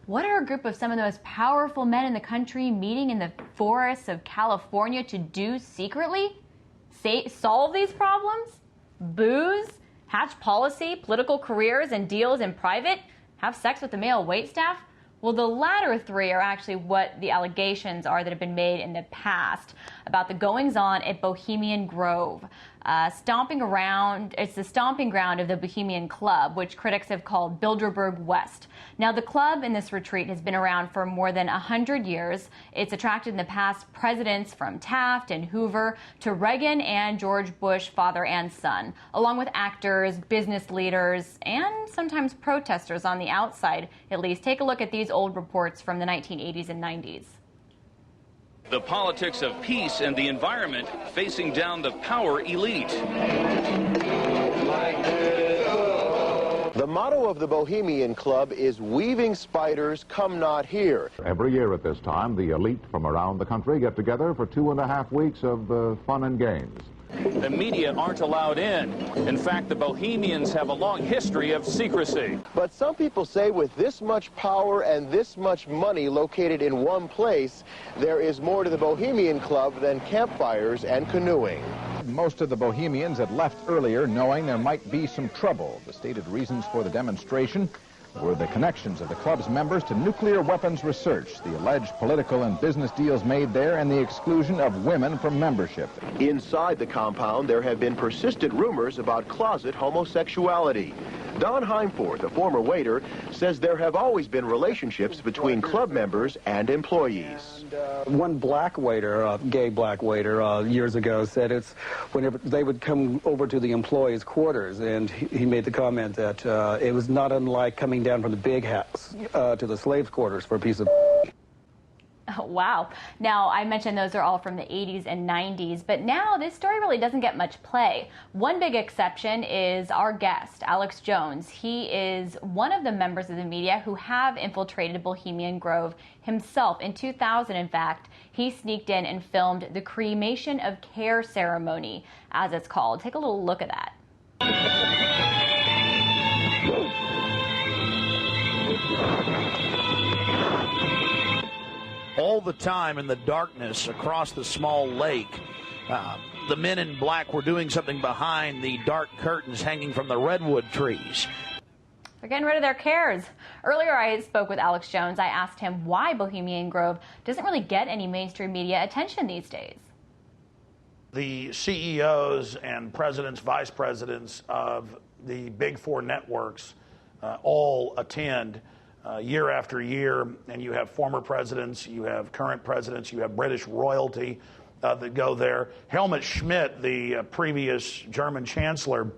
What are a group of some of the most powerful men in the country meeting in the forests of California to do secretly? Solve these problems? Booze? Hatch policy, political careers and deals in private? Have sex with the male waitstaff? Well, the latter three are actually what the allegations are that have been made in the past about the goings-on at Bohemian Grove. It's the stomping ground of the Bohemian Club, which critics have called Bilderberg West. Now, the club in this retreat has been around for more than 100 years. It's attracted in the past presidents from Taft and Hoover to Reagan and George Bush, father and son, along with actors, business leaders, and sometimes protesters on the outside, at least. Take a look at these old reports from the 1980s and 90s. The politics of peace and the environment facing down the power elite. The motto of the Bohemian Club is "Weaving spiders, come not here." Every year at this time, the elite from around the country get together for 2.5 weeks of fun and games. The media aren't allowed in. In fact, the Bohemians have a long history of secrecy. But some people say with this much power and this much money located in one place, there is more to the Bohemian Club than campfires and canoeing. Most of the Bohemians had left earlier knowing there might be some trouble. The stated reasons for the demonstration were the connections of the club's members to nuclear weapons research, the alleged political and business deals made there, and the exclusion of women from membership. Inside the compound, there have been persistent rumors about closet homosexuality. Don Heimforth, a former waiter, says there have always been relationships between club members and employees. One black waiter, a gay black waiter, years ago said it's whenever they would come over to the employees' quarters, and he made the comment that it was not unlike coming down from the big house to the slaves' quarters for a piece of. Oh, wow. Now, I mentioned those are all from the 80s and 90s, but now this story really doesn't get much play. One big exception is our guest, Alex Jones. He is one of the members of the media who have infiltrated Bohemian Grove himself. In 2000, in fact, he sneaked in and filmed the cremation of care ceremony, as it's called. Take a little look at that. All the time in the darkness across the small lake, the men in black were doing something behind the dark curtains hanging from the redwood trees. They're getting rid of their cares. Earlier, I spoke with Alex Jones. I asked him why Bohemian Grove doesn't really get any mainstream media attention these days. The CEOs and presidents, vice presidents of the big four networks all attend year after year, and you have former presidents, you have current presidents, you have British royalty that go there. Helmut Schmidt, the previous German chancellor,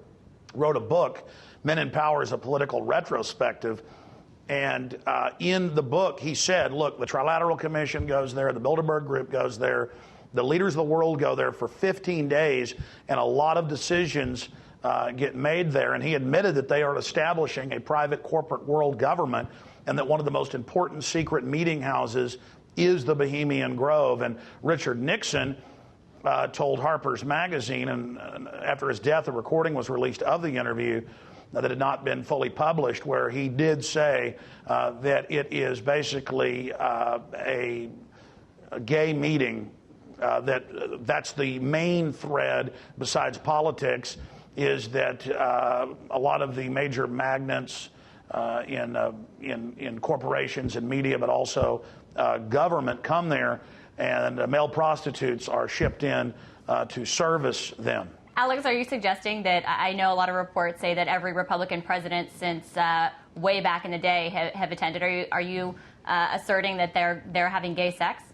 wrote a book, Men in Power as a Political Retrospective, and in the book he said, look, the Trilateral Commission goes there, the Bilderberg Group goes there, the leaders of the world go there for 15 days, and a lot of decisions get made there, and he admitted that they are establishing a private corporate world government, and that one of the most important secret meeting houses is the Bohemian Grove. And Richard Nixon told Harper's Magazine, and after his death, a recording was released of the interview that had not been fully published, where he did say that it is basically a gay meeting, that's the main thread besides politics, is that a lot of the major magnates in corporations and media, but also government, come there, and male prostitutes are shipped in to service them. Alex, are you suggesting that, I know a lot of reports say that every Republican president since way back in the day have attended. Are you asserting that they're having gay sex?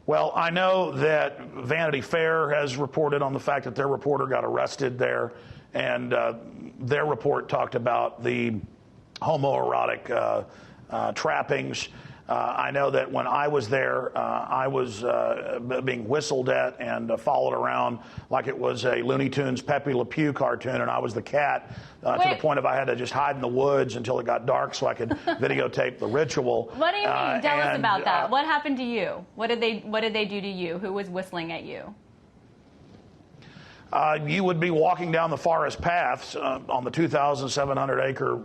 Well, I know that Vanity Fair has reported on the fact that their reporter got arrested there, and their report talked about the homoerotic trappings. I know that when I was there, I was being whistled at and followed around like it was a Looney Tunes Pepe Le Pew cartoon, and I was the cat to the point of I had to just hide in the woods until it got dark so I could videotape the ritual. What do you mean? Tell us about that. What happened to you? What did they do to you? Who was whistling at you? You would be walking down the forest paths on the 2,700-acre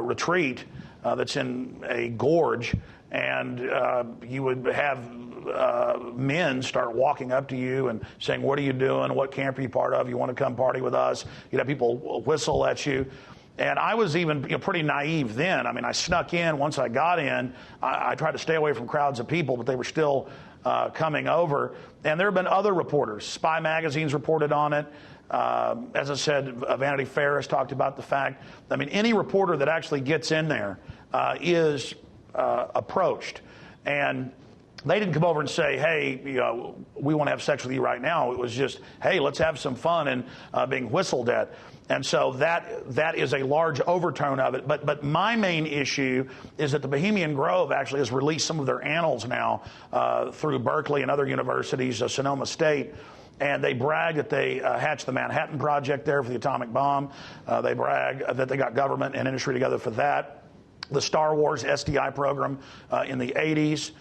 retreat, that's in a gorge, and you would have men start walking up to you and saying, "What are you doing? What camp are you part of? You want to come party with us?" You'd have people whistle at you. And I was even pretty naive then. I mean, I snuck in. Once I got in, I tried to stay away from crowds of people, but they were still coming over. And there have been other reporters. Spy magazine's reported on it. As I said, Vanity Fair has talked about the fact. I mean, any reporter that actually gets in there is approached. And they didn't come over and say, "Hey, we want to have sex with you right now." It was just, "Hey, let's have some fun," and being whistled at. And so that is a large overtone of it. But my main issue is that the Bohemian Grove actually has released some of their annals now through Berkeley and other universities, Sonoma State. And they brag that they hatched the Manhattan Project there for the atomic bomb. They brag that they got government and industry together for that. The Star Wars SDI program in the 80s.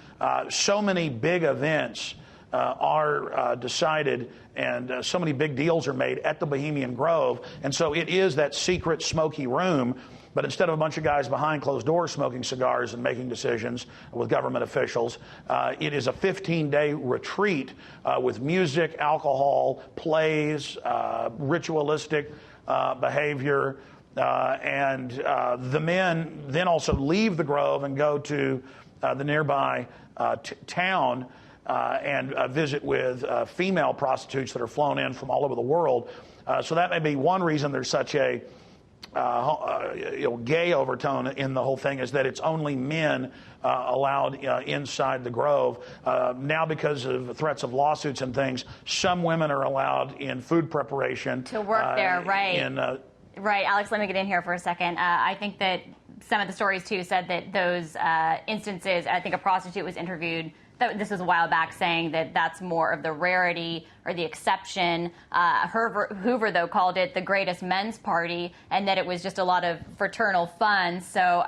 So many big events are decided, and so many big deals are made at the Bohemian Grove. And so it is that secret smoky room, but instead of a bunch of guys behind closed doors smoking cigars and making decisions with government officials, it is a 15-day retreat with music, alcohol, plays, ritualistic behavior. And the men then also leave the Grove and go to the nearby town and visit with female prostitutes that are flown in from all over the world. So that may be one reason there's such a gay overtone in the whole thing, is that it's only men allowed inside the Grove. Now, because of threats of lawsuits and things, some women are allowed in food preparation. To work there, right. Right, Alex, let me get in here for a second. I think that some of the stories, too, said that those instances, I think a prostitute was interviewed, this was a while back, saying that that's more of the rarity or the exception. Hoover, though, called it the greatest men's party, and that it was just a lot of fraternal fun. So,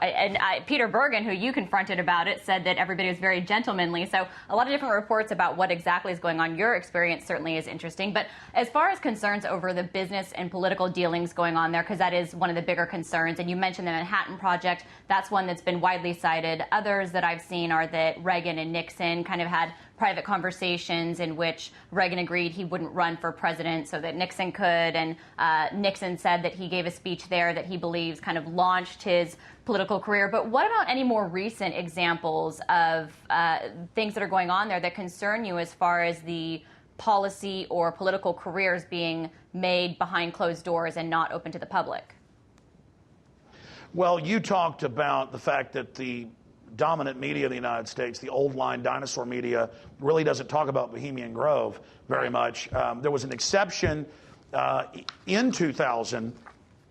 Peter Bergen, who you confronted about it, said that everybody was very gentlemanly. So a lot of different reports about what exactly is going on. Your experience certainly is interesting. But as far as concerns over the business and political dealings going on there, because that is one of the bigger concerns, and you mentioned the Manhattan Project, that's one that's been widely cited. Others that I've seen are that Reagan and Nixon kind of had private conversations in which Reagan agreed he wouldn't run for president so that Nixon could, and Nixon said that he gave a speech there that he believes kind of launched his political career. But what about any more recent examples of things that are going on there that concern you as far as the policy or political careers being made behind closed doors and not open to the public? Well, you talked about the fact that the dominant media of the United States, the old line dinosaur media, really doesn't talk about Bohemian Grove very much. There was an exception in 2000,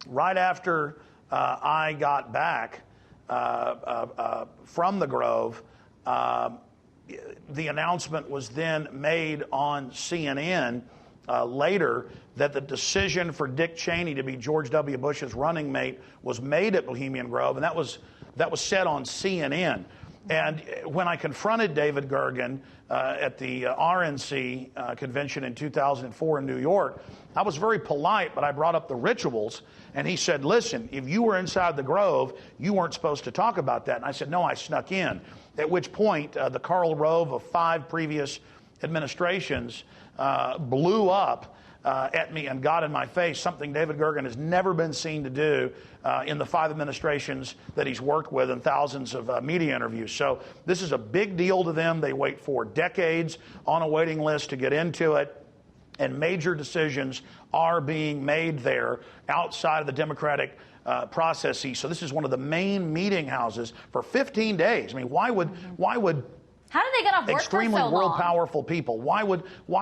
right after I got back from the Grove. The announcement was then made on CNN later that the decision for Dick Cheney to be George W. Bush's running mate was made at Bohemian Grove, and that was said on CNN. And when I confronted David Gergen at the RNC convention in 2004 in New York, I was very polite, but I brought up the rituals, and he said, "Listen, if you were inside the Grove, you weren't supposed to talk about that." And I said, "No, I snuck in." At which point, the Karl Rove of 5 previous administrations blew up at me and got in my face, something David Gergen has never been seen to do in the 5 administrations that he's worked with and thousands of media interviews. So this is a big deal to them. They wait for decades on a waiting list to get into it, and major decisions are being made there outside of the Democratic processes. So this is one of the main meeting houses for 15 days. I mean, why would how did they get off work extremely for so long? world powerful people, why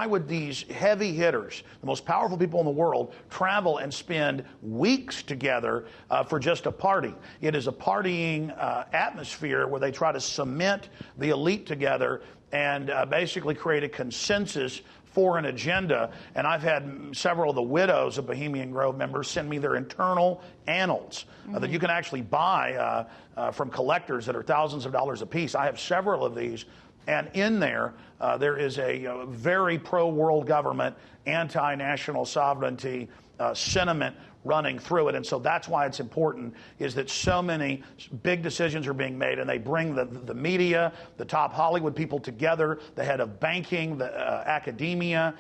would these heavy hitters, the most powerful people in the world, travel and spend weeks together for just a party? It is a partying atmosphere where they try to cement the elite together and basically create a consensus for an agenda. And I've had several of the widows of Bohemian Grove members send me their internal annals that you can actually buy from collectors that are thousands of dollars a piece. I have several of these, and in there there is a very pro-world government, anti-national sovereignty sentiment running through it. And so that's why it's important, is that so many big decisions are being made, and they bring the media, the top Hollywood people together, the head of banking, the academia,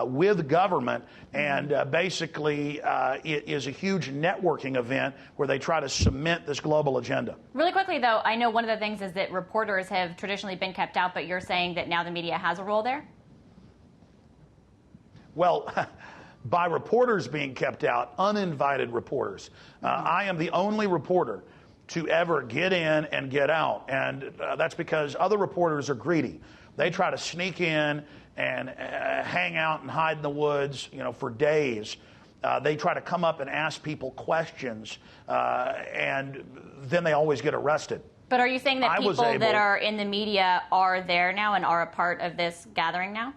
with government, and basically it is a huge networking event where they try to cement this global agenda. Really quickly, though, I know one of the things is that reporters have traditionally been kept out, but you're saying that now the media has a role there? Well, by reporters being kept out, uninvited reporters. I am the only reporter to ever get in and get out, and that's because other reporters are greedy. They try to sneak in and hang out and hide in the woods, for days. They try to come up and ask people questions, and then they always get arrested. But are you saying that people that are in the media are there now and are a part of this gathering now?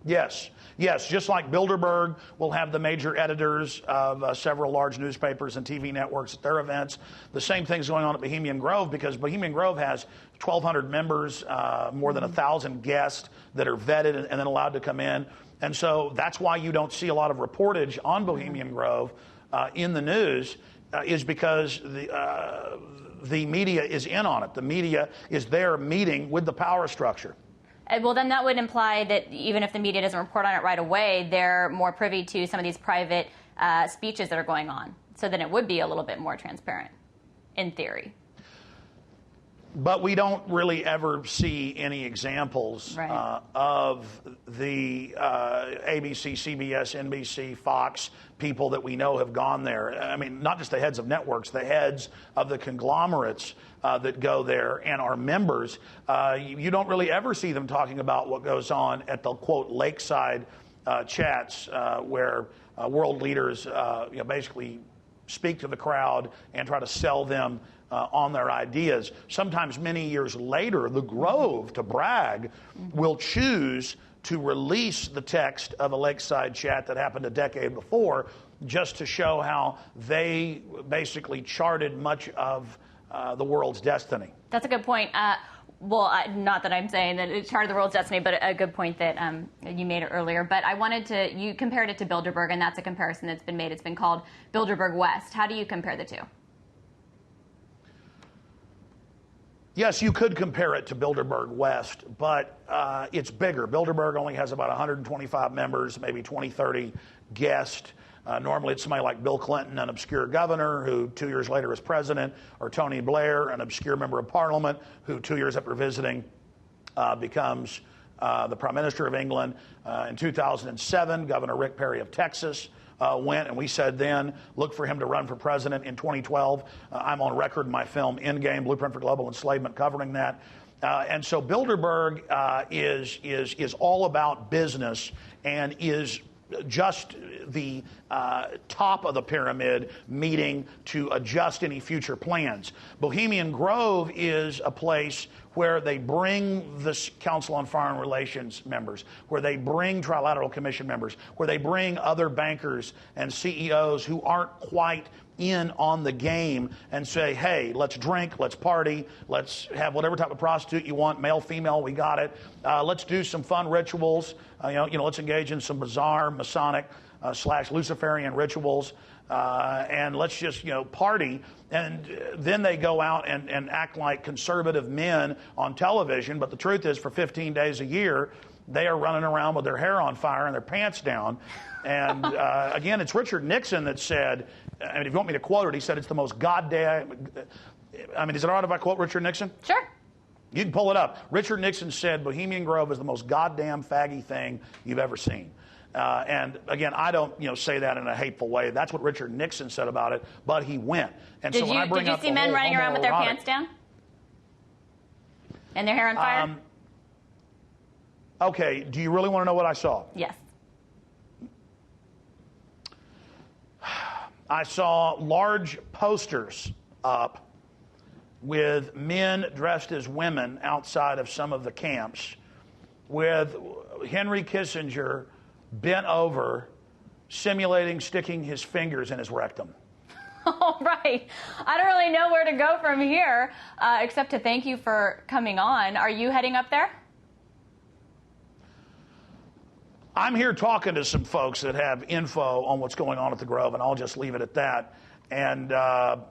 Yes. Yes, just like Bilderberg will have the major editors of several large newspapers and TV networks at their events. The same thing's going on at Bohemian Grove, because Bohemian Grove has 1,200 members, more than 1,000 guests that are vetted and then allowed to come in. And so that's why you don't see a lot of reportage on Bohemian Grove in the news, is because the media is in on it. The media is there meeting with the power structure. Well, then that would imply that even if the media doesn't report on it right away, they're more privy to some of these private speeches that are going on. So then it would be a little bit more transparent, in theory. But we don't really ever see any examples of the ABC, CBS, NBC, Fox people that we know have gone there. I mean, not just the heads of networks, the heads of the conglomerates that go there and are members. You don't really ever see them talking about what goes on at the, quote, lakeside chats where world leaders basically speak to the crowd and try to sell them on their ideas. Sometimes many years later, the Grove, to brag, will choose to release the text of a lakeside chat that happened a decade before, just to show how they basically charted much of the world's destiny. That's a good point. Well, not that I'm saying that it charted the world's destiny, but a good point that you made earlier. But I wanted to, you compared it to Bilderberg, and that's a comparison that's been made. It's been called Bilderberg West. How do you compare the two? Yes, you could compare it to Bilderberg West, but it's bigger. Bilderberg only has about 125 members, maybe 20, 30 guests. Normally it's somebody like Bill Clinton, an obscure governor who 2 years later is president, or Tony Blair, an obscure member of parliament who 2 years after visiting becomes the Prime Minister of England. In 2007, Governor Rick Perry of Texas went, and we said then, look for him to run for president in 2012. I'm on record in my film, Endgame, Blueprint for Global Enslavement, covering that. And so Bilderberg is all about business and is just the top of the pyramid meeting to adjust any future plans. Bohemian Grove is a place where they bring the Council on Foreign Relations members, where they bring Trilateral Commission members, where they bring other bankers and CEOs who aren't quite in on the game and say, hey, let's drink, let's party, let's have whatever type of prostitute you want, male, female, we got it. Let's do some fun rituals. Let's engage in some bizarre Masonic / Luciferian rituals. And let's just, party. And then they go out and act like conservative men on television. But the truth is, for 15 days a year, they are running around with their hair on fire and their pants down. And again, it's Richard Nixon that said, if you want me to quote it, he said it's the most goddamn, is it all right if I quote Richard Nixon? Sure. You can pull it up. Richard Nixon said Bohemian Grove is the most goddamn faggy thing you've ever seen. And again, I don't, say that in a hateful way. That's what Richard Nixon said about it, but he went. And did you see men running around with their pants down? And their hair on fire? Okay, do you really want to know what I saw? Yes. I saw large posters up with men dressed as women outside of some of the camps, with Henry Kissinger bent over, simulating sticking his fingers in his rectum. All right. I don't really know where to go from here, except to thank you for coming on. Are you heading up there? I'm here talking to some folks that have info on what's going on at the Grove, and I'll just leave it at that. And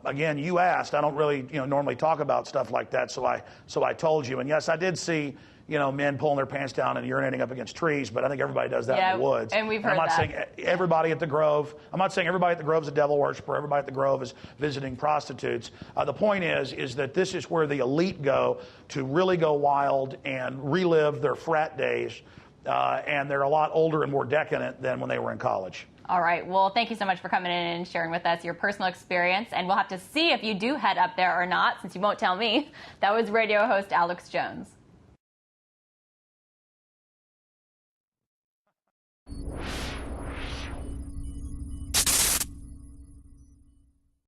again, you asked. I don't really, normally talk about stuff like that, so I told you. And yes, I did see, men pulling their pants down and urinating up against trees, but I think everybody does that in the woods. And we've heard I'm not that. saying everybody at the Grove. I'm not saying everybody at the Grove is a devil worshiper. Everybody at the Grove is visiting prostitutes. The point is that this is where the elite go to really go wild and relive their frat days. And they're a lot older and more decadent than when they were in college. All right. Well, thank you so much for coming in and sharing with us your personal experience. And we'll have to see if you do head up there or not, since you won't tell me. That was radio host Alex Jones.